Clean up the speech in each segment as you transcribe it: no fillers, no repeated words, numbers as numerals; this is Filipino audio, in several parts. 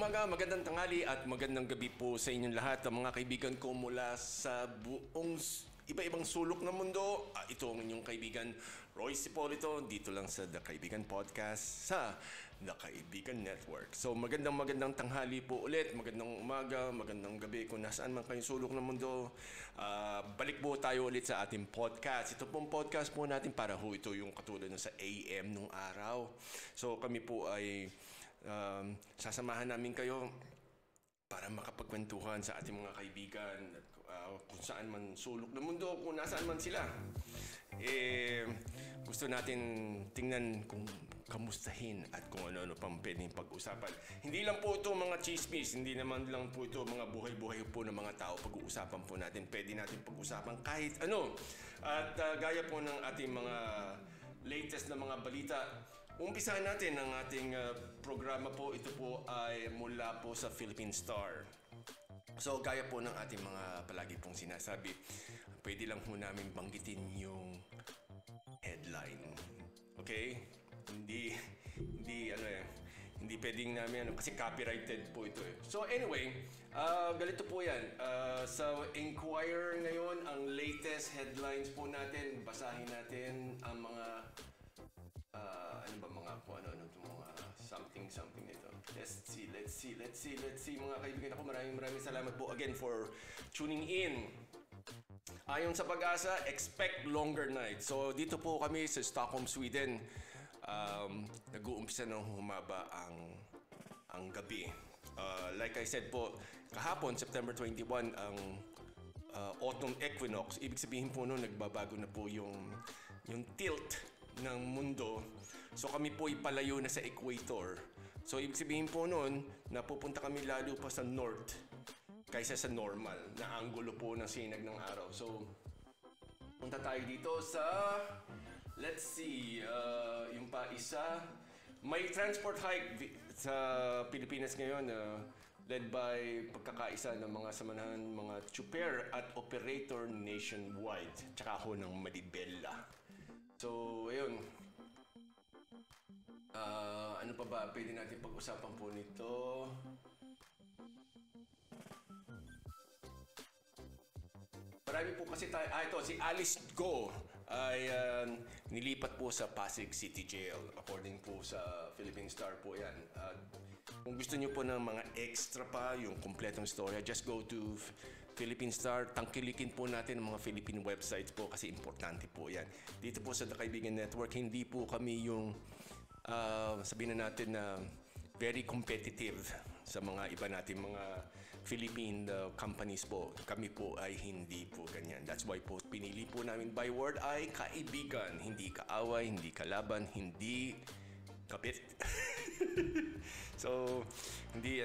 umaga, magandang tanghali at magandang gabi po sa inyong lahat, mga kaibigan ko mula sa buong iba-ibang sulok ng mundo. Ito ang inyong kaibigan Royce Hipolito dito lang sa The Kaibigan Podcast sa The Kaibigan Network. So magandang tanghali po ulit, magandang umaga, magandang gabi kung nasaan man kayong sulok ng mundo. Balik po tayo ulit sa ating podcast. Ito pong podcast po natin para ito yung katulad ng sa AM nung araw. So kami po ay sasamahan namin kayo para makapagkwentuhan sa ating mga kaibigan at kung saan man sulok ng mundo, kung nasaan man sila. Gusto natin tingnan kung kamustahin at kung ano-ano pang pwedeng pag-usapan. Hindi lang po ito mga chismis, hindi naman lang po ito mga buhay-buhay po ng mga tao. Pag-uusapan po natin, pwede natin pag-usapan kahit ano. At gaya po ng ating mga latest na mga balita, umpisahan natin ang ating programa po. Ito po ay mula po sa Philippine Star. So gaya po ng ating mga palagi pong sinasabi, pwede lang po namin banggitin yung headline. Okay? Hindi pwedeng namin kasi copyrighted po ito eh. So anyway, ganito po yan. Sa Inquirer ngayon, ang latest headlines po natin, basahin natin ang mga mga something nito. Let's see mga kaibigan ako. Maraming salamat po again for tuning in. Ayon sa Pag-asa, expect longer night. So dito po kami sa Stockholm, Sweden. Nag-uumpisa nang humaba ang gabi. Like I said po, kahapon September 21 ang autumn equinox. Ibig sabihin po noon nagbabago na po yung tilt ng mundo. So kami po ay palayo na sa equator. So ibig sabihin po noon, napupunta kami lalo pa sa north kaysa sa normal na anggulo po ng sinag ng araw. So punta tayo dito sa, let's see, yung pa isa, may transport hike sa Pilipinas ngayon led by pagkakaisa ng mga samahan, mga chuper at operator nationwide, tsaka ho ng Malibela. So, ayun. Ano pa ba? Pwede natin pag-usapan po nito. Marami po kasi tayo. Ito, si Alice Go ay nilipat po sa Pasig City Jail. According po sa Philippine Star po yan. Kung gusto niyo po ng mga extra pa, yung kompletong storya, just go to Philippine Star. Tangkilikin po natin ang mga Philippine websites po kasi importante po yan. Dito po sa The Kaibigan Network, hindi po kami yung sabihin na natin na very competitive sa mga iba natin mga Philippine companies po. Kami po ay hindi po ganyan. That's why po pinili po namin by word ay kaibigan. Hindi kaaway, hindi kalaban, hindi kapit. So, hindi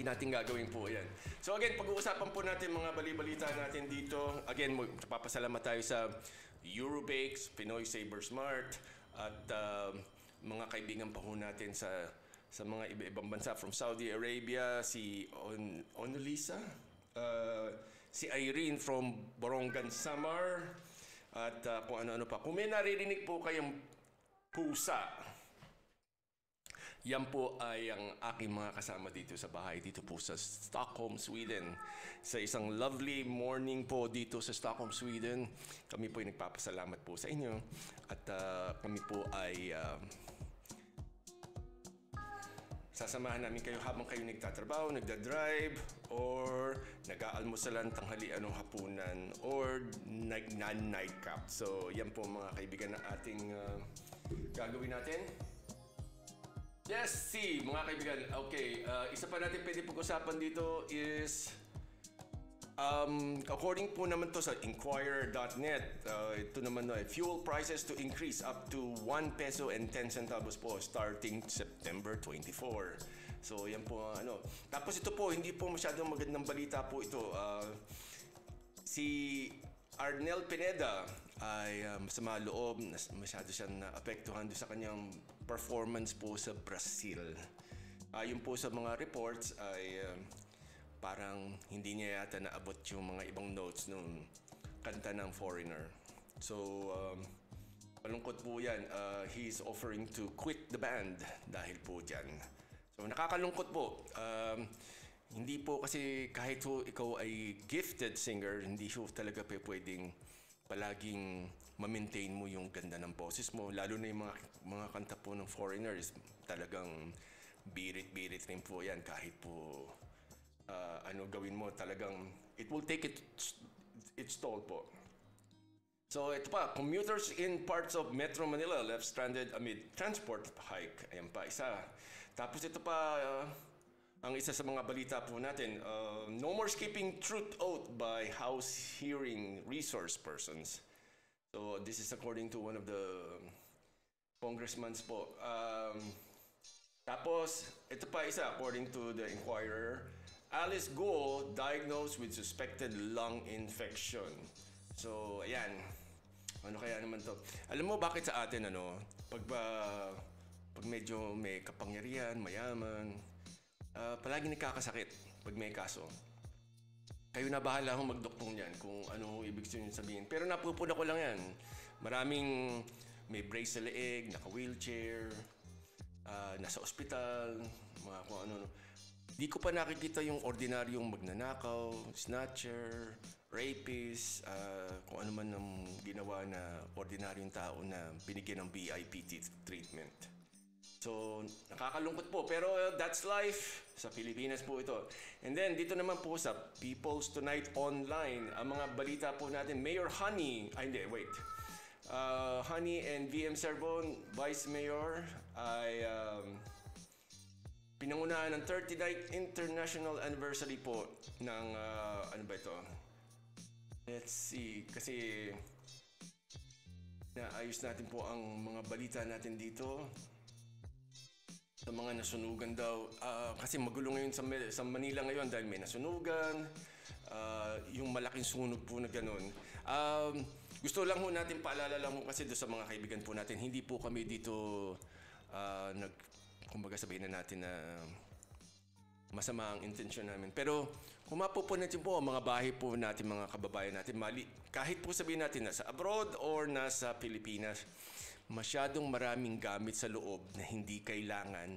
natin gagawin po yan. So again, pag-uusapan po natin mga bali-balita natin dito. Again, papasalamat tayo sa Eurobakes, Pinoy Saber Smart, at mga kaibigan pa po natin sa mga iba-ibang bansa from Saudi Arabia, si Onolisa, si Irene from Borongan, Samar, at kung ano-ano pa. Kung may naririnig po kayong pusa, yan po ay ang aking mga kasama dito sa bahay, dito po sa Stockholm, Sweden. Sa isang lovely morning po dito sa Stockholm, Sweden. Kami po ay nagpapasalamat po sa inyo. At kami po ay sasamahan namin kayo habang kayo nagtatrabaho, nagdadrive, or nag-aalmusalan, tanghalian o hapunan, or nag-nightcap. So yan po mga kaibigan na ating gagawin natin. Yes, see, mga kaibigan. Okay, isa pa natin pwede pag-usapan dito is according po naman to sa Inquirer.net, ito naman fuel prices to increase up to 1 peso and 10 centavos po starting September 24. So yan po Tapos ito po, hindi po masyadong magandang balita po ito. Si Arnel Pineda ay masama loob, masyado siyang naapektuhan doon sa kanyang performance po sa Brazil. Ayon po sa mga reports ay parang hindi niya yata naabot yung mga ibang notes nung kanta ng Foreigner. So malungkot po yan. He's offering to quit the band dahil po dyan. So So, nakakalungkot po. Hindi po kasi kahit ho ikaw ay gifted singer, hindi ho talaga pwedeng palaging ma-maintain mo yung ganda ng boses mo. Lalo na yung mga kanta po ng foreigners, talagang birit-birit rin po yan kahit po ano gawin mo, talagang it will take its toll po. So ito pa, commuters in parts of Metro Manila left stranded amid transport hike. Ayan pa, isa. Tapos ito pa, ang isa sa mga balita po natin, no more skipping truth oath by House hearing resource persons. So this is according to one of the congressmans po. Tapos, ito pa isa, according to the Inquirer, Alice Guo diagnosed with suspected lung infection. So, ayan. Ano kaya naman to? Alam mo bakit sa atin, pag medyo may kapangyarihan, mayaman, palagi nagkakasakit pag may kaso. Kayo na bahala kung magdoktong yan kung ano ibig sabihin. Pero napupuna ko lang yan. Maraming may brace sa leeg, naka-wheelchair, nasa ospital, mga kung ano. Di ko pa nakikita yung ordinaryong magnanakaw, snatcher, rapist, kung ano man ang ginawa na ordinaryong tao na binigyan ng VIP treatment. So, nakakalungkot po. Pero that's life. Sa Pilipinas po ito. And then, dito naman po sa People's Tonight Online, ang mga balita po natin, Mayor Honey, Honey and VM Serbon, Vice Mayor, ay pinangunahan ng 39th International Anniversary po ng, ano ba ito? Let's see, kasi naayos natin po ang mga balita natin dito. Sa mga nasunugan daw, kasi magulo ngayon sa Manila ngayon dahil may nasunugan, yung malaking sunog po na ganun. Gusto lang ho natin paalala lang ho kasi doon sa mga kaibigan po natin, hindi po kami dito kumbaga sabihin na natin na masama ang intensyon namin. Pero kung mapupunan natin po ang mga bahay po natin, mga kababayan natin, kahit po sabihin natin nasa abroad or nasa Pilipinas, masyadong maraming gamit sa loob na hindi kailangan.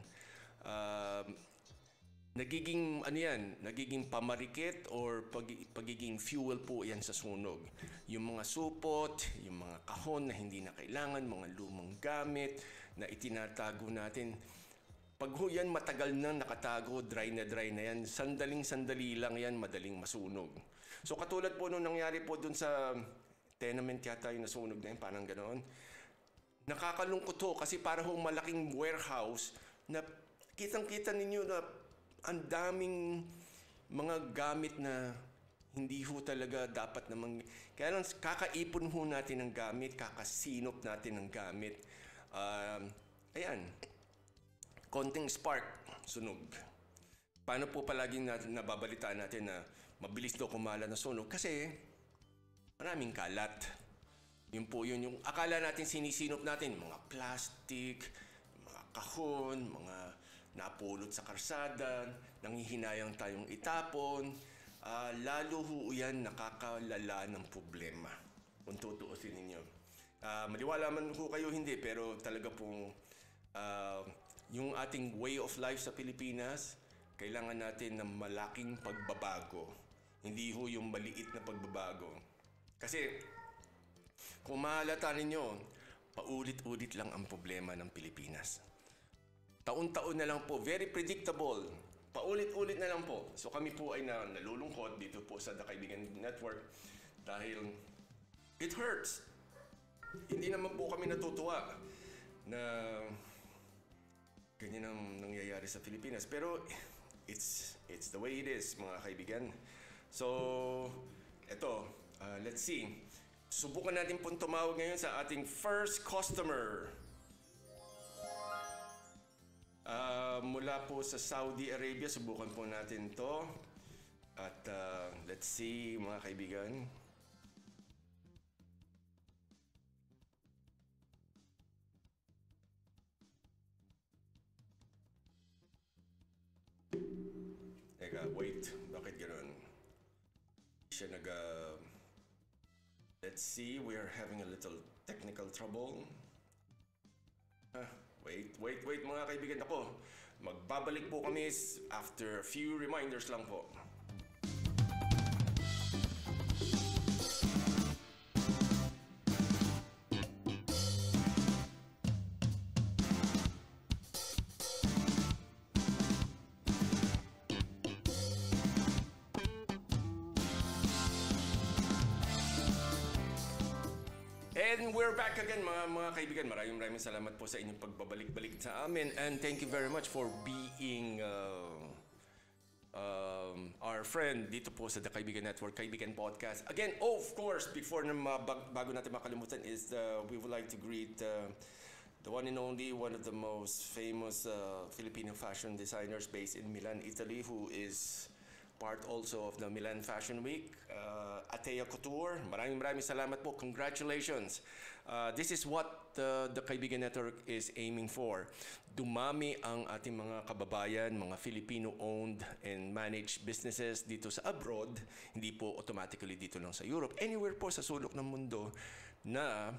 Nagiging pamarikit or pagiging fuel po yan sa sunog. Yung mga supot, yung mga kahon na hindi na kailangan, mga lumang gamit na itinatago natin. Pag yan matagal nang nakatago, dry na yan, sandaling-sandali lang yan, madaling masunog. So katulad po nung nangyari po dun sa tenement yata yung nasunog na yun, parang ganoon. Nakakalungkot ho kasi para hong malaking warehouse na kitang-kita ninyo na ang daming mga gamit na hindi ho talaga dapat namang... Kaya lang kakaipon ho natin ng gamit, kakasinop natin ng gamit. Ayan, konting spark, sunog. Paano po palaging nababalitaan natin na mabilis daw kumala na sunog? Kasi maraming kalat. Yun po yun, yung akala natin sinisinop natin, mga plastic, mga kahon, mga napulot sa karsada, nanghihinayang tayong itapon, lalo ho yan nakakalala ng problema. Kung tutuusin ninyo. Maliwala man ho kayo hindi, pero talaga pong yung ating way of life sa Pilipinas, kailangan natin ng malaking pagbabago. Hindi ho yung maliit na pagbabago. Kasi kung mahalata ninyo, paulit-ulit lang ang problema ng Pilipinas. Taon-taon na lang po, very predictable. Paulit-ulit na lang po. So kami po ay nalulungkot dito po sa The Kaibigan Network dahil it hurts. Hindi naman po kami natutuwa na ganyan ang nangyayari sa Pilipinas. Pero it's the way it is, mga kaibigan. So, eto, let's see. Subukan natin pong tumawag ngayon sa ating first customer. Mula po sa Saudi Arabia, subukan po natin to. At let's see, mga kaibigan. Teka, wait. Bakit gano'n? Siya let's see, we are having a little technical trouble. Wait mga kaibigan. Ako, Magbabalik po kami after a few reminders lang po. And we're back again mga kaibigan. Maraming salamat po sa inyong pagbabalik-balik sa amin. And thank you very much for being our friend dito po sa The Kaibigan Network, Kaibigan Podcast. Again, of course, bago natin makalimutan is we would like to greet the one and only, one of the most famous Filipino fashion designers based in Milan, Italy, who is part also of the Milan Fashion Week, Atea Couture. Maraming salamat po. Congratulations. This is what the Kaibigan Network is aiming for. Dumami ang ating mga kababayan, mga Filipino-owned and managed businesses dito sa abroad. Hindi po automatically dito lang sa Europe. Anywhere po sa sulok ng mundo na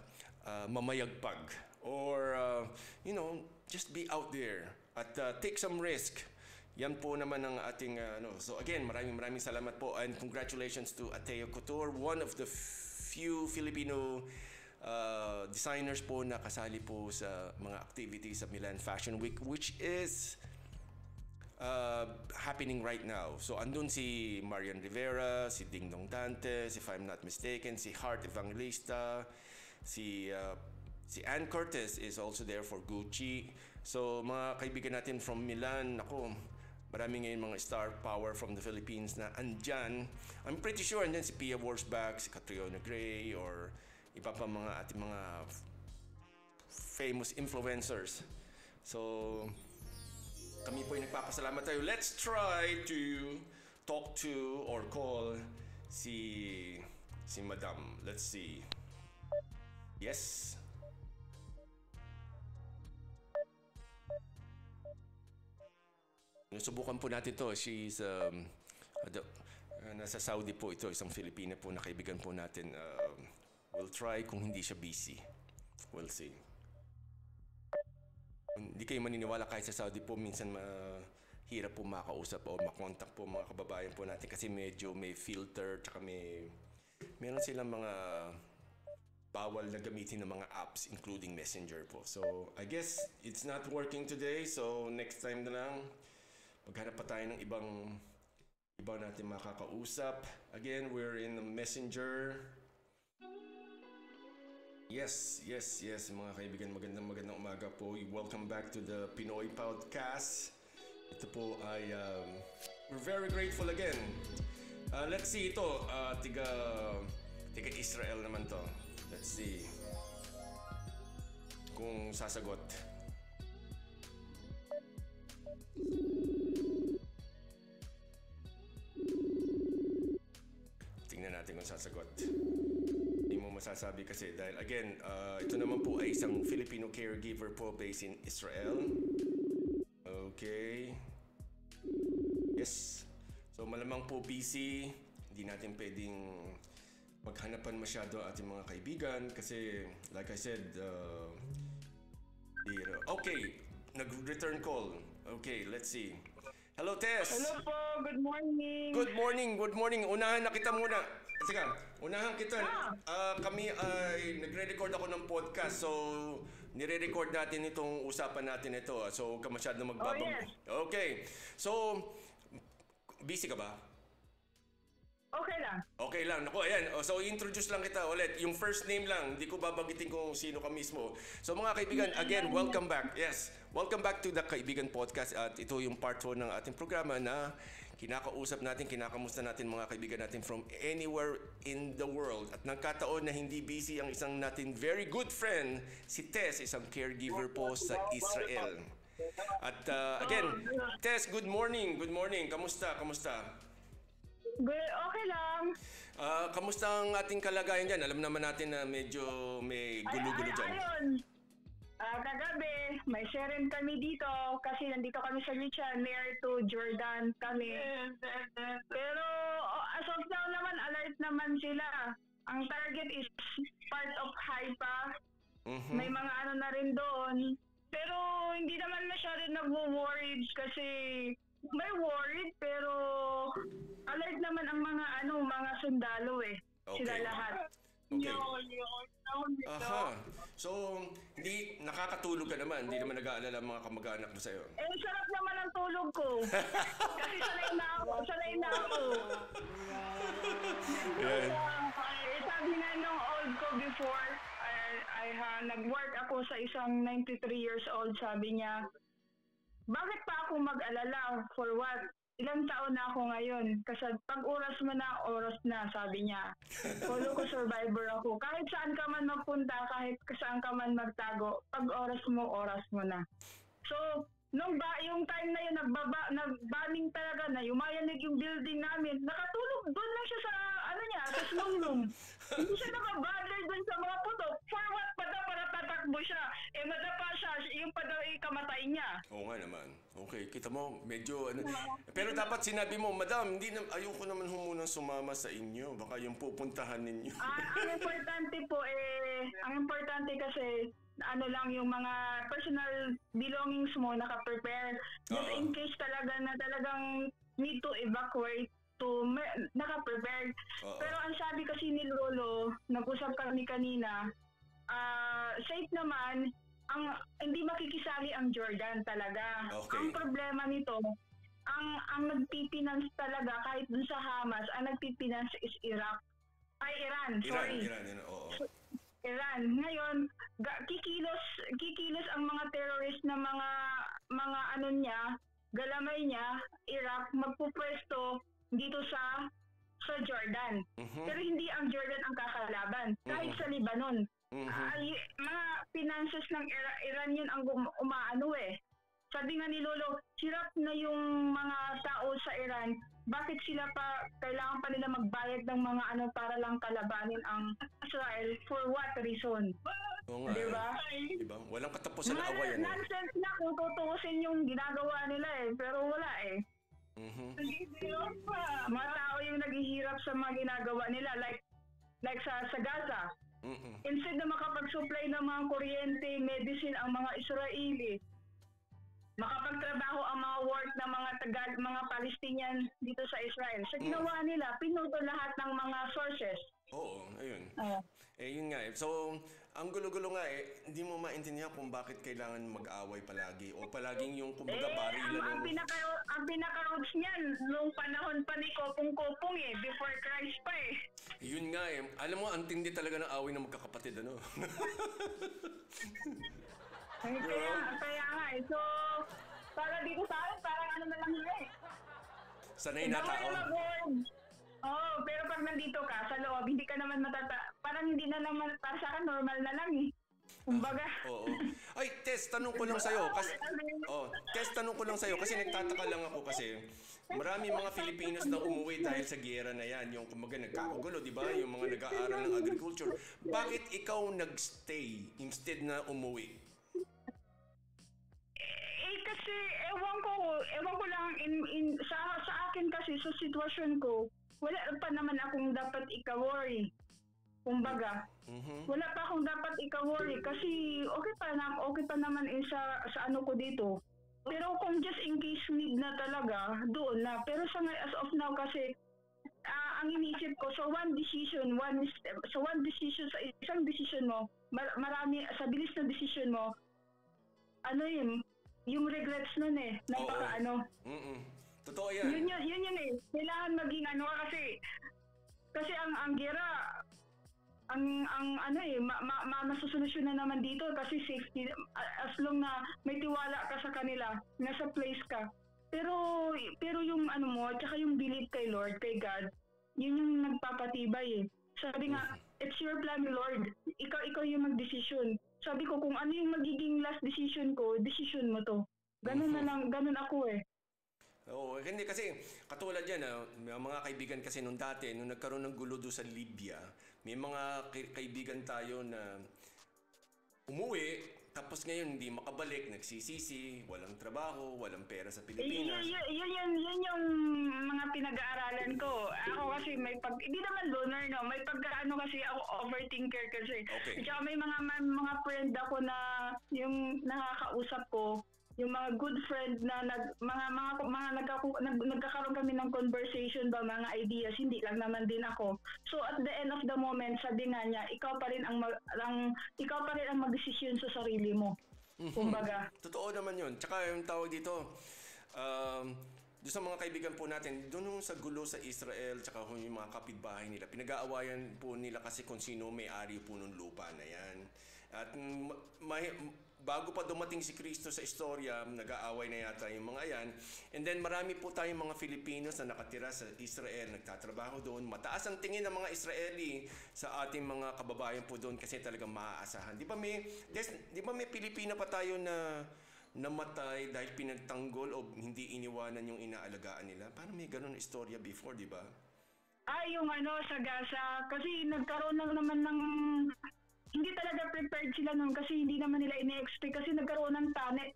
mamayagpag. Or, just be out there at take some risk. Yan po naman ang ating So again, maraming salamat po and congratulations to Atea Couture, one of the few Filipino designers po na kasali po sa mga activities sa Milan Fashion Week, which is happening right now. So andun si Marian Rivera, si Ding Dong Dantes, if I'm not mistaken, si Heart Evangelista, si Ann Curtis is also there for Gucci. So mga kaibigan natin from Milan, marami ngayon mga star power from the Philippines na andyan. I'm pretty sure andyan si Pia Wurzbach, si Catriona Gray, or iba pa mga ating mga famous influencers. So, kami po ay nagpapasalamat tayo. Let's try to talk to or call si Madam. Let's see. Yes. Subukan po natin to. She's nasa Saudi po ito, isang Filipina po na kaibigan po natin. We'll try kung hindi siya busy. We'll see. Hindi kayo maniniwala kahit sa Saudi po, minsan hirap po makausap o makontak po mga kababayan po natin kasi medyo may filter tsaka meron silang mga bawal na gamitin ng mga apps including Messenger po. So, I guess it's not working today. So, next time na lang maghanap pa tayo ng ibang natin makakausap. Again, we're in the Messenger. Yes, mga kaibigan, magandang umaga po. Welcome back to the Pinoy Podcast. Ito po ay, we're very grateful again. Let's see ito, tiga Israel naman to. Let's see kung sasagot. Tingnan natin kung sasagot. Hindi mo masasabi kasi dahil again, ito naman po ay isang Filipino caregiver po based in Israel. Okay. Yes. So malamang po busy. Hindi natin pwedeng maghanapan masyado ating mga kaibigan kasi like I said, okay, nag-return call. Okay, let's see. Hello, Tess. Hello po, good morning. Good morning. Unahan na kita muna. Sige, unahan kita. Kami ay nagre-record ako ng podcast. So, nire-record natin itong usapan natin ito. So, ka masyado magbabag. Oh, yes. Okay. So, busy ka ba? Okay lang. Okay lang. Naku, ayan. So, introduce lang kita ulit. Yung first name lang. Hindi ko babagitin kung sino ka mismo. So, mga kaibigan, again, welcome back. Yes. Welcome back to the Kaibigan Podcast. At ito yung part 1 ng ating programa na kinakausap natin, kinakamusta natin mga kaibigan natin from anywhere in the world. At nagkataon na hindi busy ang isang natin very good friend, si Tess, isang caregiver po sa Israel. At again, Tess, good morning. Good morning. Kamusta? Good, okay lang. Kamusta ang ating kalagayan dyan? Alam naman natin na medyo may gulo-gulo dyan. Ayun. Kagabi, may sharing kami dito kasi nandito kami sa Richard, near to Jordan kami. Pero as of now naman, alert naman sila. Ang target is part of Haifa. Mm-hmm. May mga ano na rin doon. Pero hindi naman masyado nagwo-worried kasi may worried pero alert naman ang mga sundalo eh. Okay. Sila lahat. Okay. Aha. So, hindi nakakatulog ka naman. Hindi naman nag-aalala ang mga kamag-anak mo sa'yo. Eh, sarap naman ang tulog ko. Kasi sanay na ako. Yan. Sabi nga nung old ko before, nag-work ako sa isang 93 years old, sabi niya, bakit pa ako mag-alala? For what? Ilang taon na ako ngayon. Kasi pag oras mo na, oras na, sabi niya. Follow ko survivor ako. Kahit saan ka man magpunta, kahit saan ka man magtago, pag oras mo na. So, yung time na yun, nag-bombing talaga na, yumayanig yung building namin, nakatulog doon lang siya sa, sa small room. Hindi siya nakabother doon sa mga puto. For what? Para tatakbo siya. Madapa siya, yung kamatay niya. Oo nga naman. Okay, kita mo, medyo Pero dapat sinabi mo, Madam, ayoko naman munang sumama sa inyo. Baka yung pupuntahan ninyo. Ang importante kasi, lang yung mga personal belongings mo naka-prepare. Just in case talagang need to evacuate naka-prepared. Pero ang sabi kasi ni Lolo, nag-usap kami kanina, safe naman, hindi makikisali ang Jordan talaga. Okay. Ang problema nito, ang nagpipinance talaga kahit dun sa Hamas, ang nagpipinance is Iran. Oo. Iran. Ngayon, kikilos ang mga terrorist na mga galamay niya, Iraq, magpupwesto dito sa Jordan. Pero hindi ang Jordan ang kakalaban. Kahit sa Lebanon. Mga finances ng Iran yun ang Sabi nga ni Lolo, hirap na yung mga tao sa Iran. Bakit kailangan pa nila magbayad ng mga para lang kalabanin ang Israel? For what reason? Oo nga. Diba? Diba? Walang katapusan na awayan. Nonsense na kung tutuusin yung ginagawa nila pero wala Mga tao yung naghihirap sa mga ginagawa nila like sa Gaza. Instead na makapag-supply ng mga kuryente, medicine ang mga Israeli, makapagtrabaho ang mga work ng mga Palestinian dito sa Israel. Sa ginawa nila, pinuto lahat ng mga sources. Oo, ayun. Yun nga So, ang gulo-gulo nga hindi mo maintindihan kung bakit kailangan mag-away palagi o palaging yung kumbaga barilan. Ang pinaka-roots niyan, nung panahon pa ni Kopong-Kopong before Christ pa Yun nga Alam mo, ang tindi talaga ng away ng magkakapatid, Kaya nga So, para dito sa akin, parang na lang Sanay na tao. Pero pag nandito ka sa loob, hindi ka naman parang hindi na naman, para sa akin, normal na lang Kumbaga. Oo. Ay, Tess, tanong ko lang sa'yo. Kasi nagtataka lang ako kasi marami mga Filipinos na umuwi dahil sa giyera na yan. Yung kumbaga nagkakagulo, di ba? Yung mga nag-aaral ng agriculture. Bakit ikaw nagstay instead na umuwi? Kasi ewan ko lang sa akin kasi sa sitwasyon ko, wala pa naman akong dapat ika-worry. Kumbaga, wala pa akong dapat ika-worry kasi okay pa naman sa ano ko dito. Pero kung just in case need na talaga, doon na. Pero as of now kasi, ang inisip ko, sa isang decision mo, marami, sa bilis na decision mo, yung regrets nun Totoo yan. Yun Kailangan maging kasi ang gera, masusolusyon na naman dito kasi safety, as long na may tiwala ka sa kanila, nasa place ka. Pero yung mo, tsaka yung belief kay Lord, kay God, yun yung nagpapatibay Sabi nga, it's your plan, Lord. Ikaw yung mag-decision. Sabi ko, kung ano yung magiging last decision ko, decision mo to. Ganun na lang, ganun ako Oo, hindi kasi katulad yan, may mga kaibigan kasi nung dati, nung nagkaroon ng gulo doon sa Libya, may mga kaibigan tayo na umuwi, Tapos ngayon, hindi makabalik, nagsisisi, walang trabaho, walang pera sa Pilipinas. Yun yung mga pinag-aaralan ko. Ako kasi hindi naman loner, no? May pagkaano kasi ako, overthinker kasi. Okay. At saka may mga friend ako na yung nakakausap ko, yung mga good friend na nagkakaroon kami ng conversation ba, mga ideas, hindi lang naman din ako. So at the end of the moment, sabi nga niya, ikaw pa rin ang magdesisyon sa sarili mo. Kumbaga. Totoo naman yun. Tsaka yung tawag dito, doon sa mga kaibigan po natin, doon sa gulo sa Israel, tsaka yung mga kapitbahay nila, pinag-aawayan po nila kasi kung sino may-ari po ng lupa na yan. At bago pa dumating si Kristo sa istorya, nag-aaway na yata yung mga yan. And then marami po tayong mga Filipinos na nakatira sa Israel, nagtatrabaho doon. Mataas ang tingin ng mga Israeli sa ating mga kababayan po doon kasi talagang maaasahan. Di ba may Pilipina pa tayo na namatay dahil pinagtanggol o hindi iniwanan yung inaalagaan nila? Parang may ganun istorya before, di ba? Yung sa Gaza, kasi nagkaroon naman ng hindi talaga prepared sila nun kasi hindi naman nila ine-expect kasi nagkaroon ng tane.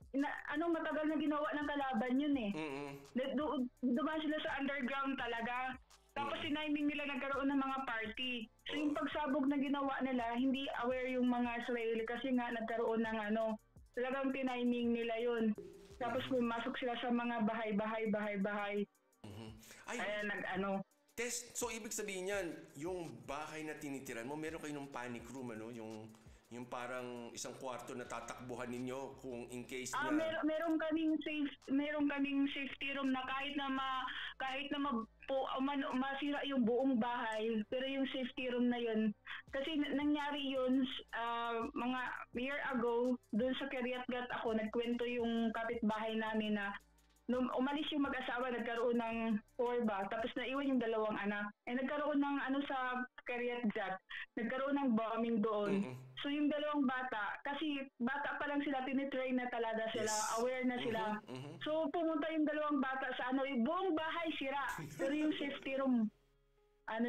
Matagal na ginawa ng kalaban yun eh. Dumaan sila sa underground talaga. Tapos siniming nila nagkaroon ng mga party. So yung pagsabog na ginawa nila, hindi aware yung mga Israeli kasi nga nagkaroon ng talagang tiniming nila yun. Tapos pumasok sila sa mga bahay. Kaya Tess, so ibig sabihin yan, yung bahay na tinitiran mo, meron kayo ng panic room, yung parang isang kwarto na tatakbuhan ninyo kung in case na... Meron kaming safety room na kahit na masira yung buong bahay, pero yung safety room na yun, kasi nangyari yun mga year ago, doon sa Kiryat-Gat ako, nagkwento yung kapitbahay namin na nung umalis yung mag-asawa, nagkaroon ng orba, tapos naiwan yung dalawang anak. Nagkaroon ng sa Kiryat-Gat, nagkaroon ng bombing doon. So yung dalawang bata, kasi bata pa lang sila, tinitrain na talaga sila, aware na sila. So pumunta yung dalawang bata sa yung buong bahay sira. Pero yung safety room,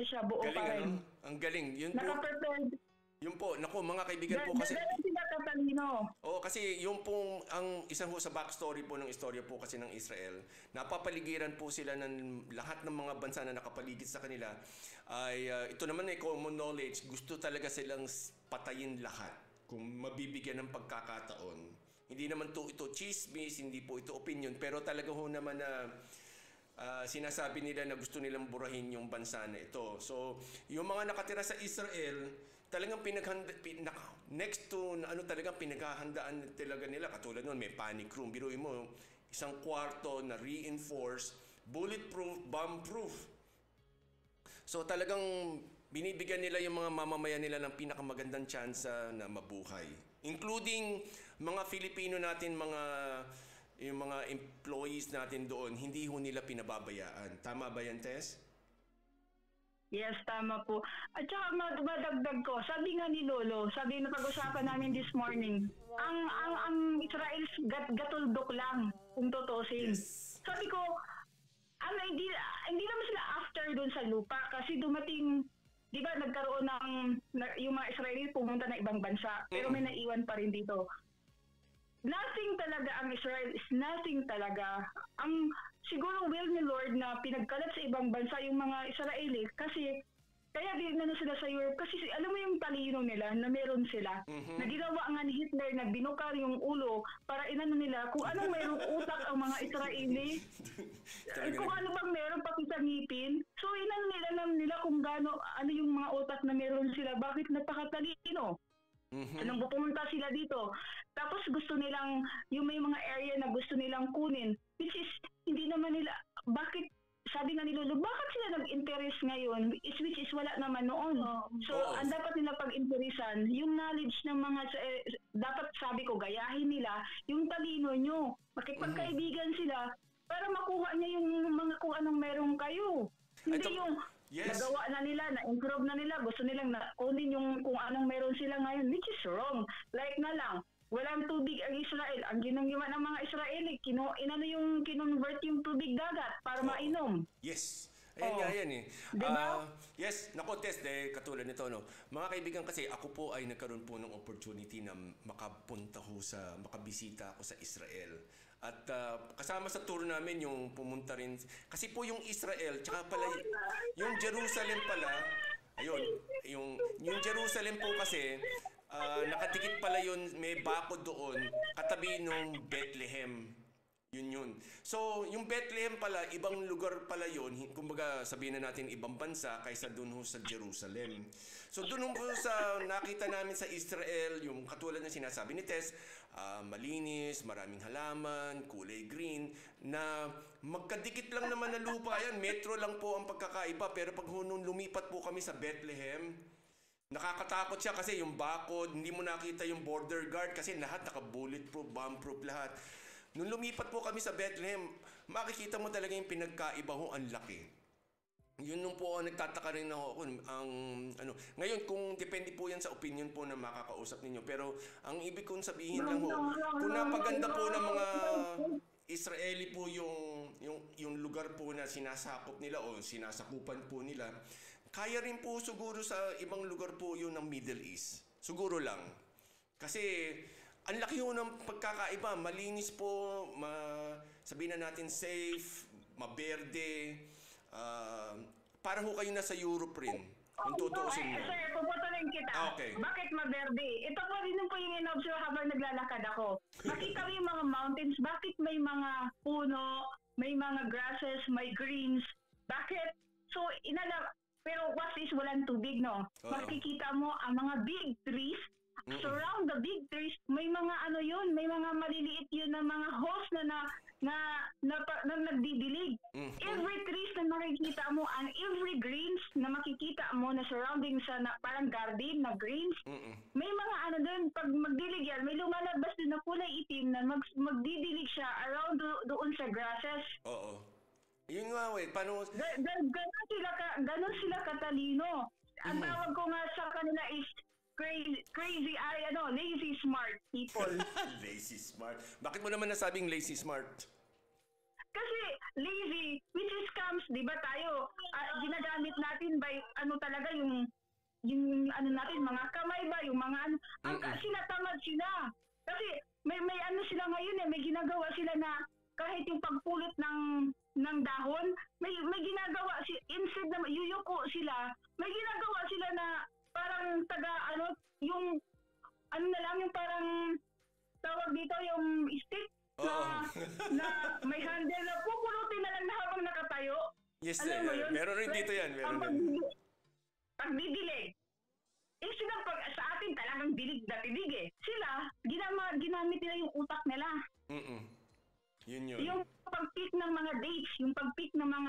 siya, buo galing, pa rin. Ang galing. Yun Naka-prepared. Yun po, naku, mga kaibigan po kasi... sila katalino. Oo, kasi yung pong, ang isang sa backstory po ng istorya po kasi ng Israel, napapaligiran po sila ng lahat ng mga bansa na nakapaligid sa kanila, ay ito naman ay common knowledge, gusto talaga silang patayin lahat kung mabibigyan ng pagkakataon. Hindi naman ito chismis, hindi po ito opinion, pero talaga ho naman na sinasabi nila na gusto nilang burahin yung bansa na ito. So, yung mga nakatira sa Israel, talagang next to talagang pinaghahandaan talaga nila. Katulad nun, may panic room. Biruin mo, isang kwarto na reinforced, bulletproof, bomb-proof. So talagang binibigyan nila yung mga mamamayan nila ng pinakamagandang tsansa na mabuhay. Including mga Filipino natin, yung mga employees natin doon, hindi ho nila pinababayaan. Tama ba yan, Tess? Yes, tama po. At saka madagdag ko, sabi nga ni Lolo, sabi na pag-usapan namin this morning, ang Israel gatuldok lang kung tutusin. Yes. Sabi ko, hindi naman sila after doon sa lupa kasi dumating, di ba nagkaroon yung mga Israeli pumunta na ibang bansa, pero may naiwan pa rin dito. Nothing talaga ang Israel is nothing talaga. Ang siguro will ni Lord na pinagkalat sa ibang bansa yung mga Israeli kasi kaya din na sila sa Europe kasi alam mo yung talino nila na meron sila. Na ginawa nga ni Hitler na binukar yung ulo para inano nila kung anong mayroong utak ang mga Israeli. Kung ano bang meron pati sa ngipin. So inano nila kung ano yung mga utak na meron sila. Bakit napakatalino? Nung pupunta sila dito, tapos gusto nilang, yung may mga area na gusto nilang kunin, which is, hindi naman nila, bakit, sabi nga ni Lolo, bakit sila nag-interest ngayon, which is wala naman noon. So, ang dapat nila pag-interesan, yung knowledge ng mga, dapat sabi ko, gayahin nila, yung talino nyo, makipagkaibigan sila, para makuha niya yung mga kung anong meron kayo. Hindi yung, nagawa na nila, na-improve na nila, gusto nilang kunin yung kung anong meron sila ngayon, which is wrong. Like na lang, walang tubig ang Israel. Ang ginagawa ng mga Israeli, kinonvert yung tubig dagat para mainom. Yes. Ayan nga yan eh. Diba? Yes, nako Tess, katulad nito, no? Mga kaibigan kasi, ako po ay nagkaroon po ng opportunity na makabisita ako sa Israel. At kasama sa tour namin yung pumunta rin. Kasi po yung Israel, tsaka pala yung Jerusalem pala, ayun, yung Jerusalem po kasi, nakadikit pala yun, may bakod doon, katabi nung Bethlehem. Yun. So, yung Bethlehem pala, ibang lugar pala yun. Kumbaga, sabihin na natin ibang bansa kaysa dun ho sa Jerusalem. So, dun ho sa nakita namin sa Israel, yung katulad na sinasabi ni Tess, malinis, maraming halaman, kulay green, na magkadikit lang naman na lupa yan. Metro lang po ang pagkakaiba. Pero pag nung lumipat po kami sa Bethlehem, nakakatakot siya kasi yung bakod, hindi mo nakita yung border guard kasi lahat naka-bulletproof, bomb-proof lahat. Nung lumipat po kami sa Bethlehem, makikita mo talaga yung pinagkaiba ho, ang laki. Yun nung po nagtataka rin ako ngayon kung depende po yan sa opinion po na makakausap ninyo, pero ang ibig kong sabihin lang ho, kung napaganda po ng mga Israeli po yung lugar po na sinasakop nila o sinasakupan po nila, kaya rin po siguro sa ibang lugar po yun ng Middle East. Siguro lang. Kasi ang laki ho ng pagkakaiba. Malinis po, sabihin na natin safe, maberde. Parang ho kayo nasa Europe rin. Kung tutuusin mo. Sir, puputulin kita. Okay. Bakit maberde? Ito po rin po yung in-observe habang naglalakad ako. Makita mo yung mga mountains, bakit may mga puno, may mga grasses, may greens? Bakit? So, pero what is walang tubig, no? Makikita mo ang mga big trees. Surround the big trees, may mga may mga maliliit yun na mga holes na nagdidilig. Every trees na makikita mo, and every greens na makikita mo na surrounding sa parang garden na greens, may mga doon, pag magdilig yan, may lumalabas din na kulay itim na magdidilig siya around doon sa grasses. Oo. Yun nga, paano? Ganon sila katalino. Ang tawag ko nga sa kanila is lazy smart people. Lazy smart. Bakit mo naman nasabing lazy smart? Kasi lazy, which is comes, di ba tayo, ginagamit natin by talaga yung natin, mga kamay ba, yung mga sila tamad sila. Kasi may sila ngayon may ginagawa sila na kahit yung pagpulot ng dahon, may ginagawa instead na yuyuko sila, may ginagawa sila na parang yung yung parang tawag dito yung stick na may handle na pupulutin na lang na habang nakatayo. Yes, meron rin dito yan. Pagdidilig. Sila sa atin talagang dilig na tidig eh. Sila, ginamit nila yung utak nila. Yun. Yung pag-pick ng mga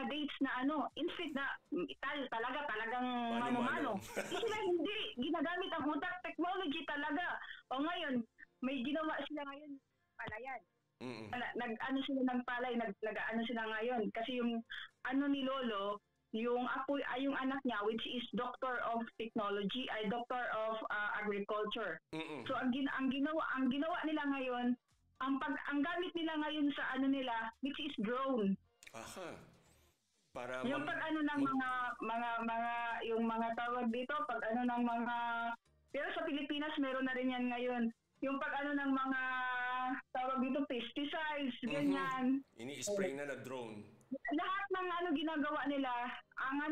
dates na instead na talagang mano-mano. Sila hindi ginagamit ang utak, technology talaga. O ngayon, may ginawa sila ngayon, palayan. Nagpalay, sila ngayon. Kasi yung ni Lolo, yung anak niya, which is Doctor of Technology, ay Doctor of Agriculture. So ang ginawa nila ngayon, ang gamit nila ngayon sa nila, which is drone. Aha. Para yung ng mga yung mga tawag dito, ng mga, pero sa Pilipinas meron na rin yan ngayon. Yung ng mga tawag dito, pesticides, ganyan. Ini-spray na drone. Lahat ng ginagawa nila, ang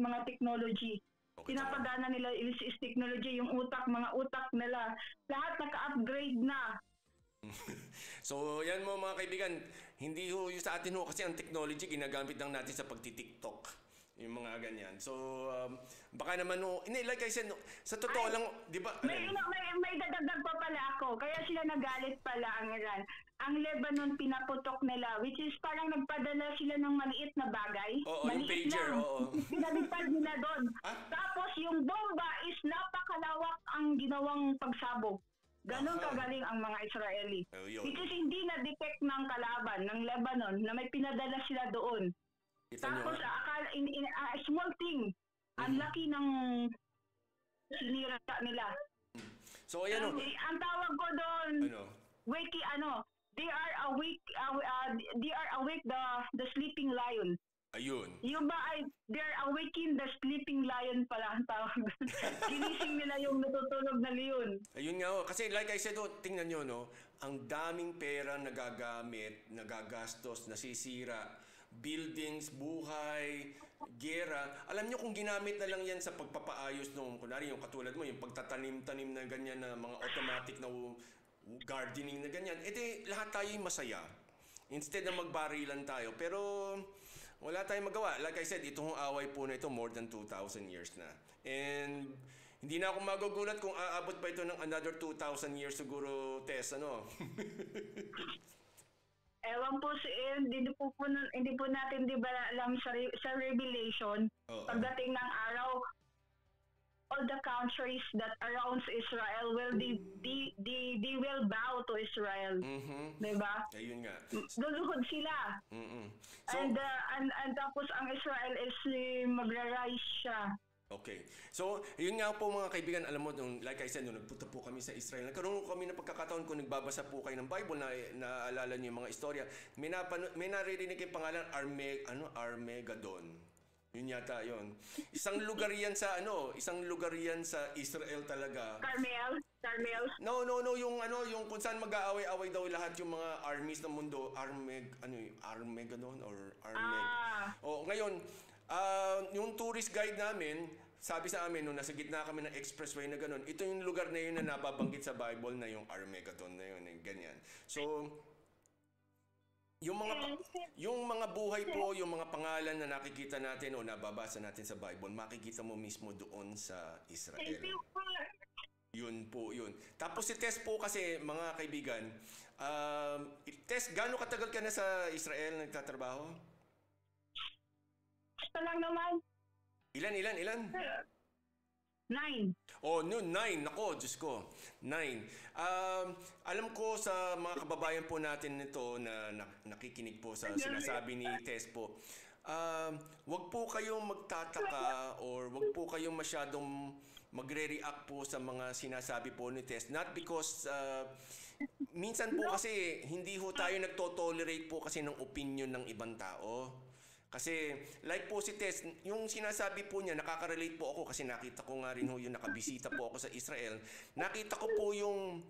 mga technology. Pinapagana nila is technology, yung mga utak nila. Lahat naka-upgrade na. So, yan mo mga kaibigan, hindi ho yung sa atin ho kasi ang technology ginagamit lang natin sa pagti-TikTok. Yung mga ganyan. So, baka naman ho, like I said, sa totoo lang, di ba? May dadagdag pa pala ako. Kaya sila nagalit pala ang Iran. Ang Lebanon pinaputok nila, which is parang nagpadala sila ng maliit na bagay. Yung pager, Pinalipad nila doon. Tapos yung bomba is napakalawak ang ginawang pagsabog. Ganon kagaling ang mga Israeli. Which is hindi na-detect ng kalaban, ng Lebanon, na may pinadala sila doon. Tapos small thing, ang laki ng sinira nila. So ayan ang tawag ko doon, they are awake the sleeping lion. Ayun. Yung ba ay they're awaking the sleeping lion pala ang tawag. Ginising nila yung natutulog na leon. Ayun nga ho. Kasi like I said, tingnan nyo, no? Ang daming pera nagagamit, nagagastos, nasisira. Buildings, buhay, gera. Alam nyo kung ginamit na lang yan sa pagpapaayos nung, kunwari yung katulad mo, yung pagtatanim-tanim na ganyan na mga automatic na gardening na ganyan, edi lahat tayo masaya. Instead na magbarilan tayo. Pero wala tayong magawa. Like I said, itong away po na ito more than 2,000 years na. And hindi na ako magugulat kung aabot pa ito ng another 2,000 years siguro, Tess, ano? Ewan po hindi po natin di ba alam sa Revelation, pagdating ng araw, all the countries that around Israel will they will bow to Israel. Di ba? Ayun nga. Luluhod sila. So, and tapos ang Israel is magra-rise siya. okay. So, yun nga po mga kaibigan, alam mo, like I said, nung nagpunta po kami sa Israel, nagkaroon kami ng pagkakataon kung nagbabasa po kayo ng Bible, na naalala niyo yung mga istorya, may naririnig yung pangalan Armageddon. Yun yata yun. Isang lugar yan sa Israel talaga. Carmel? No, yung kung saan mag-aaway-away daw lahat yung mga armies ng mundo, Armageddon or ngayon, yung tourist guide namin, sabi sa amin, nung nasa gitna kami ng expressway na gano'n, ito yung lugar na yun na nababanggit sa Bible na yung Armageddon na yun, ganyan. So, yung mga buhay po, yung mga pangalan na nakikita natin o nababasa natin sa Bible, makikita mo mismo doon sa Israel. Yun po, yun. Tapos si Tess po kasi, mga kaibigan, Tess, gaano katagal ka na sa Israel nagtatrabaho? Basta lang naman. Ilan? 9. Oh, no, 9. Nako, Diyos ko. 9. Alam ko sa mga kababayan po natin nito na nakikinig po sa sinasabi ni Tess po, wag po kayong magtataka or wag po kayong masyadong magre-react po sa mga sinasabi po ni Tess. Not because minsan po kasi hindi ho tayo nagto-tolerate po kasi ng opinion ng ibang tao. Kasi like po si Tess, yung sinasabi po niya, nakaka-relate po ako kasi nakita ko nga rin ho yung nakabisita po ako sa Israel. Nakita ko po yung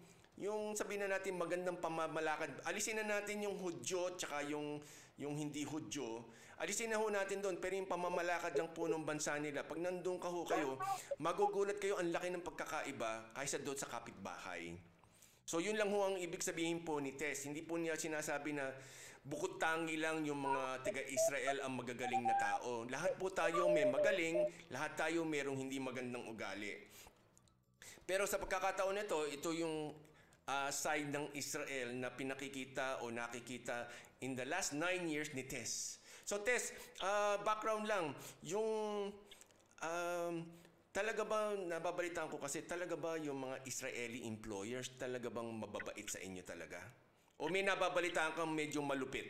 sabihin na natin magandang pamamalakad. Alisin na natin yung Hudyo tsaka yung hindi Hudyo. Alisin na ho natin doon, pero yung pamamalakad lang po ng bansa nila. Pag nandun ka ho kayo, magugulat kayo ang laki ng pagkakaiba kaysa doon sa kapitbahay. So yun lang ho ang ibig sabihin po ni Tess. Hindi po niya sinasabi na bukod tangi lang yung mga taga-Israel ang magagaling na tao. Lahat po tayo may magaling, lahat tayo merong hindi magandang ugali. Pero sa pagkakataon nito, ito yung side ng Israel na pinakikita o nakikita in the last 9 years ni Tess. So Tess, background lang, yung talaga ba, nababalitaan ko kasi, talaga ba yung mga Israeli employers talaga bang mababait sa inyo talaga? O may nababalitaan kang medyo malupit?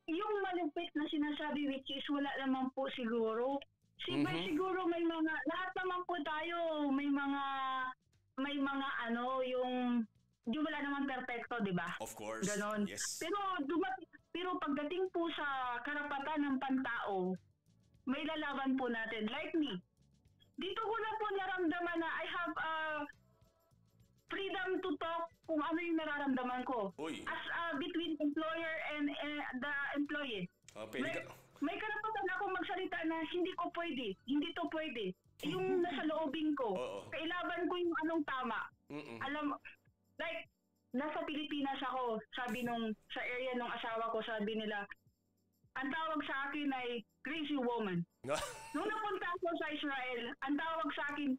Yung malupit na sinasabi, which is wala naman po siguro. Siguro may mga, lahat naman po tayo, may mga yung wala naman perfecto, di ba? Of course. Ganon. Yes. Pero pagdating po sa karapatan ng pantao, may lalaban po natin. Like me, dito ko na po naramdaman na I have freedom to talk kung ano yung nararamdaman ko. Uy. As between employer and the employee. May karapatan akong magsalita na hindi ko pwede, hindi to pwede. Yung nasa loobing ko, kailaban ko yung anong tama. Alam, like, nasa Pilipinas ako, sabi sa area nung asawa ko, sabi nila, ang tawag sa akin ay crazy woman. Nung napunta ako sa Israel, ang tawag sa akin,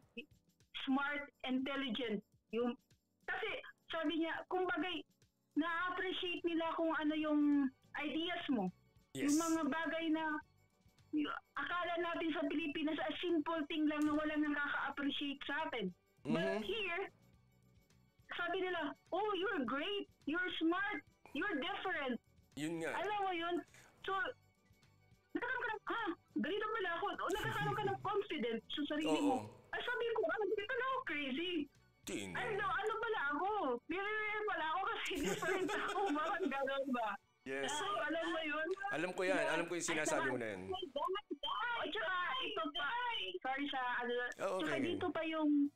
smart, intelligent. Kasi sabi niya, kumbagay, na-appreciate nila kung ano yung ideas mo. Yes. Yung mga bagay na akala natin sa Pilipinas a simple thing lang na walang nakaka-appreciate sa atin. But here, sabi nila, oh, you're great, you're smart, you're different. Yun nga. Alam mo yun? So, nagkakaroon ka ng, ganito pala ako. O nagkakaroon ka ng confidence sa sarili mo. Ay, sabi ko, hindi pala ako crazy. Ano pala ako? Mirror pala ako kasi different ako. Bakit gano'n ba? Yes. Alam mo yun? Alam ko yan. Alam ko yung sinasabi mo na yan. At saka ito pa, sorry sa Oh, okay. Tsaka dito pa yung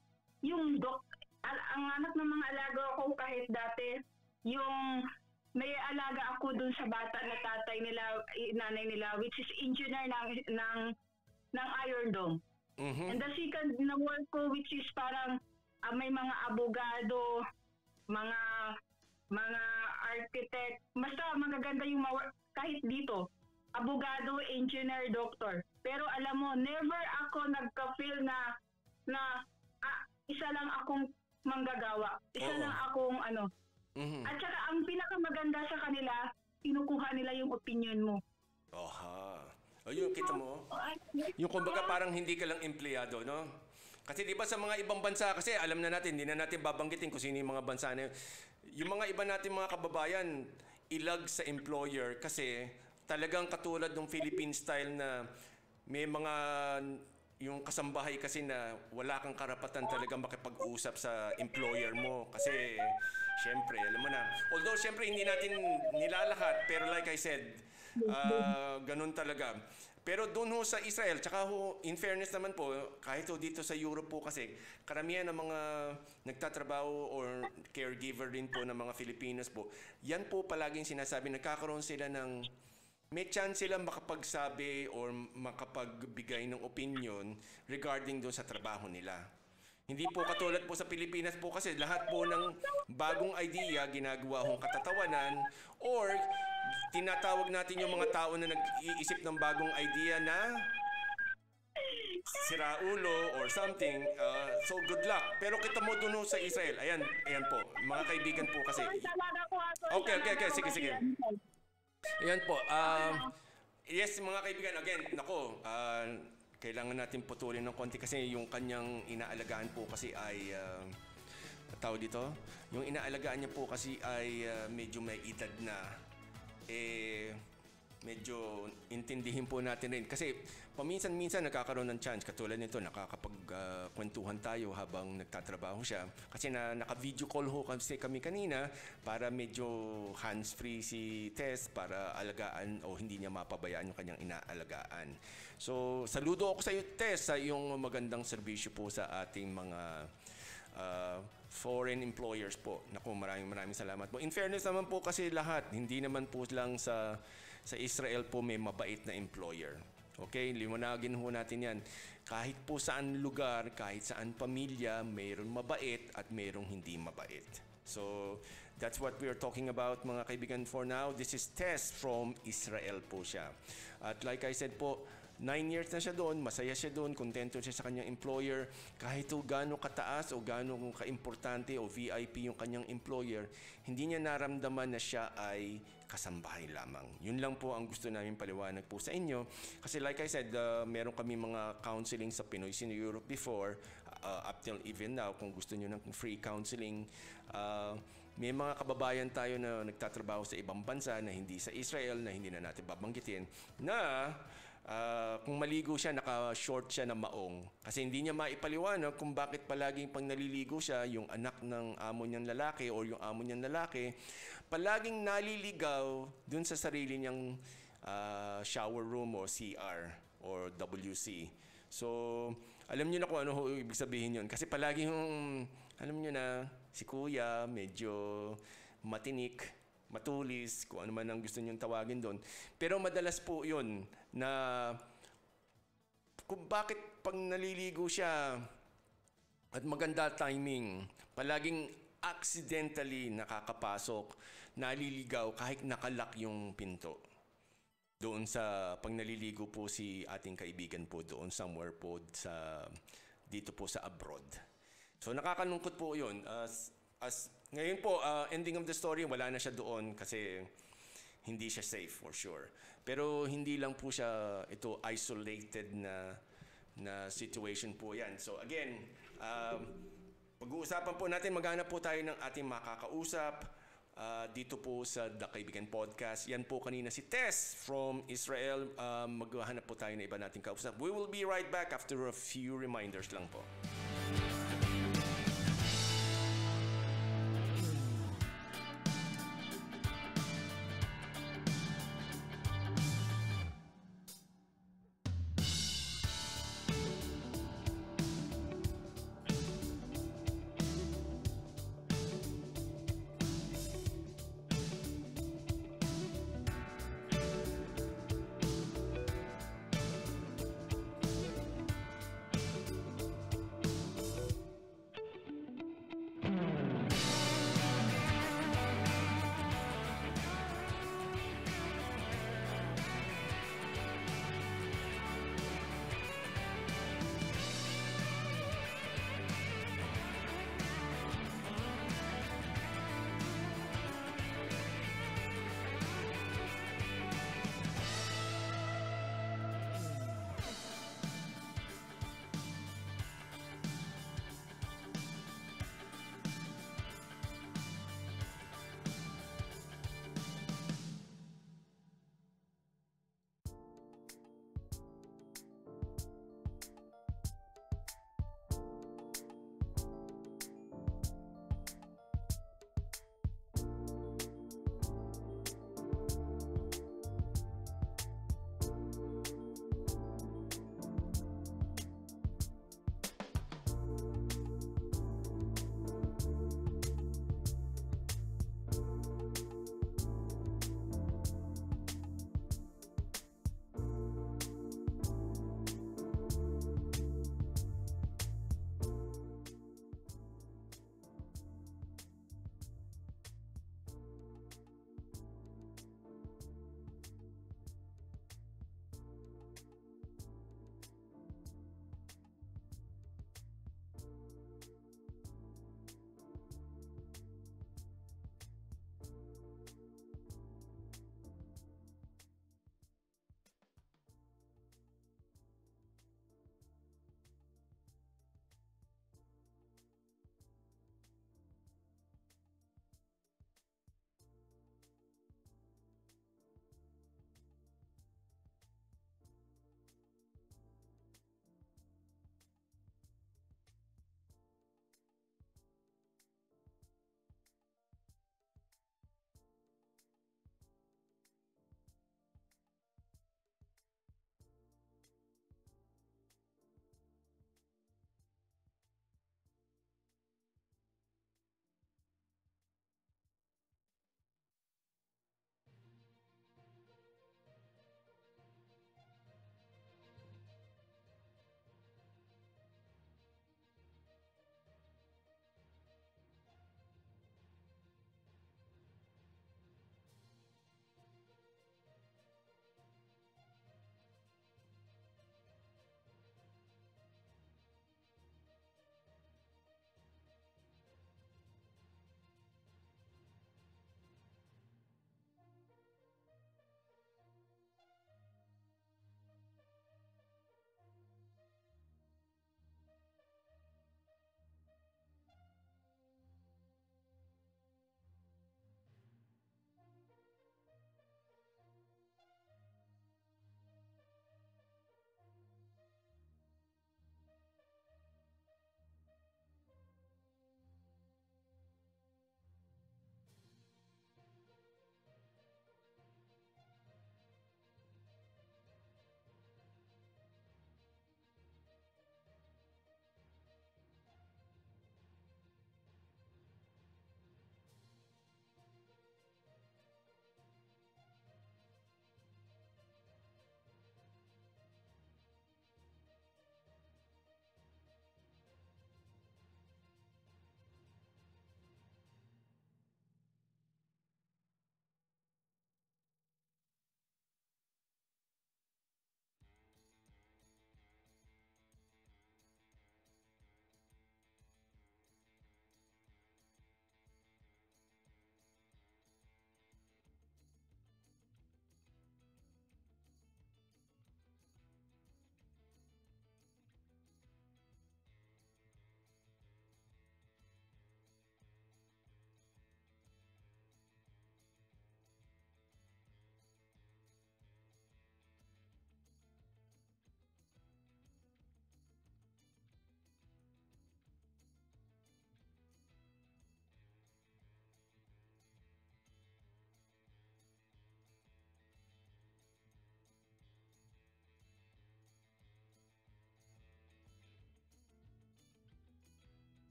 ang anak ng mga alaga ko kahit dati, yung may alaga ako dun sa bata na nanay nila, which is engineer ng Iron Dome. Mhm. And the second na work ko, which is parang may mga abogado, mga architect, basta magaganda yung kahit dito, abogado, engineer, doctor. Pero alam mo, never ako nagka-feel na isa lang akong manggagawa. Isa lang akong Mhm. At saka ang pinakamaganda sa kanila, kinukuha nila yung opinion mo. Oha. O yun, kita mo? Yung kumbaga parang hindi ka lang empleyado, no? Kasi di ba sa mga ibang bansa, kasi alam na natin, hindi na natin babanggitin kung sino yung mga bansa na yun. Yung mga iba natin mga kababayan, ilag sa employer kasi talagang katulad ng Philippine style na may mga yung kasambahay kasi na wala kang karapatan talaga makipag-usap sa employer mo kasi syempre, alam mo na. Although syempre hindi natin nilalahat pero like I said, ganun talaga. Pero doon ho sa Israel, tsaka ho, in fairness naman po, kahit ho dito sa Europe po kasi, karamihan ng mga nagtatrabaho or caregiver din po ng mga Filipinos po, yan po palaging sinasabi, nagkakaroon sila ng may chance sila makapagsabi or makapagbigay ng opinion regarding doon sa trabaho nila. Hindi po katulad po sa Pilipinas po kasi lahat po ng bagong idea ginagawa hong katatawanan or tinatawag natin yung mga tao na nag-iisip ng bagong idea na siraulo or something. So good luck. Pero kita mo doon sa Israel. Ayan po. Mga kaibigan po kasi. Okay. Sige. Ayan po. Yes, mga kaibigan, again, nako, kailangan natin putulin ng konti kasi yung kanyang inaalagaan po kasi ay, tao dito, yung inaalagaan niya po kasi ay medyo may edad na, medyo intindihin po natin rin. Kasi paminsan-minsan nakakaroon ng chance. Katulad nito, nakakapagkwentuhan tayo habang nagtatrabaho siya. Kasi naka-video call ho kasi kami kanina para medyo hands-free si Tess para alagaan o hindi niya mapabayaan yung kanyang inaalagaan. So, saludo ako sa iyo, Tess, sa iyong magandang serbisyo po sa ating mga foreign employers po. Naku, maraming salamat po. In fairness naman po kasi lahat, hindi naman po lang sa Israel po may mabait na employer. Okay, liwanagin ho natin yan. Kahit po saan lugar, kahit saan pamilya, mayroong mabait at mayroong hindi mabait. So, that's what we are talking about mga kaibigan for now. This is Tess from Israel po siya. At like I said po, 9 years na siya doon, masaya siya doon, kontento siya sa kanyang employer. Kahit o gaano kataas o gaano kaimportante o VIP yung kanyang employer, hindi niya naramdaman na siya ay kasambahay lamang. Yun lang po ang gusto namin paliwanag po sa inyo. Kasi like I said, meron kami mga counseling sa Pinoy in Europe before, up till even now, kung gusto niyo ng free counseling. May mga kababayan tayo na nagtatrabaho sa ibang bansa na hindi sa Israel, na hindi na natin babanggitin, na kung maligo siya, naka-short siya na maong. Kasi hindi niya maipaliwanag kung bakit palaging pang naliligo siya, yung anak ng amo niyang lalaki o yung amo niyang lalaki, palaging naliligaw dun sa sarili niyang shower room o CR or WC. So, alam niyo na kung ano ibig sabihin yun. Kasi palagi yung, alam niyo na, si kuya, medyo matinik, matulis, kung ano man ang gusto niyong tawagin doon. Pero madalas po yun na kung bakit pag naliligo siya at maganda timing, palaging accidentally nakakapasok, naliligaw kahit nakalock yung pinto. Doon sa pag naliligo po si ating kaibigan po doon somewhere po dito po sa abroad. So nakakalungkot po yun. Ngayon po, ending of the story, wala na siya doon kasi hindi siya safe for sure. Pero hindi lang po siya ito isolated na situation po yan. So again, pag-uusapan po natin, maghanap po tayo ng ating makakausap dito po sa The Kaibigan Podcast. Yan po kanina si Tess from Israel. Maghahanap po tayo ng iba nating kausap. We will be right back after a few reminders lang po.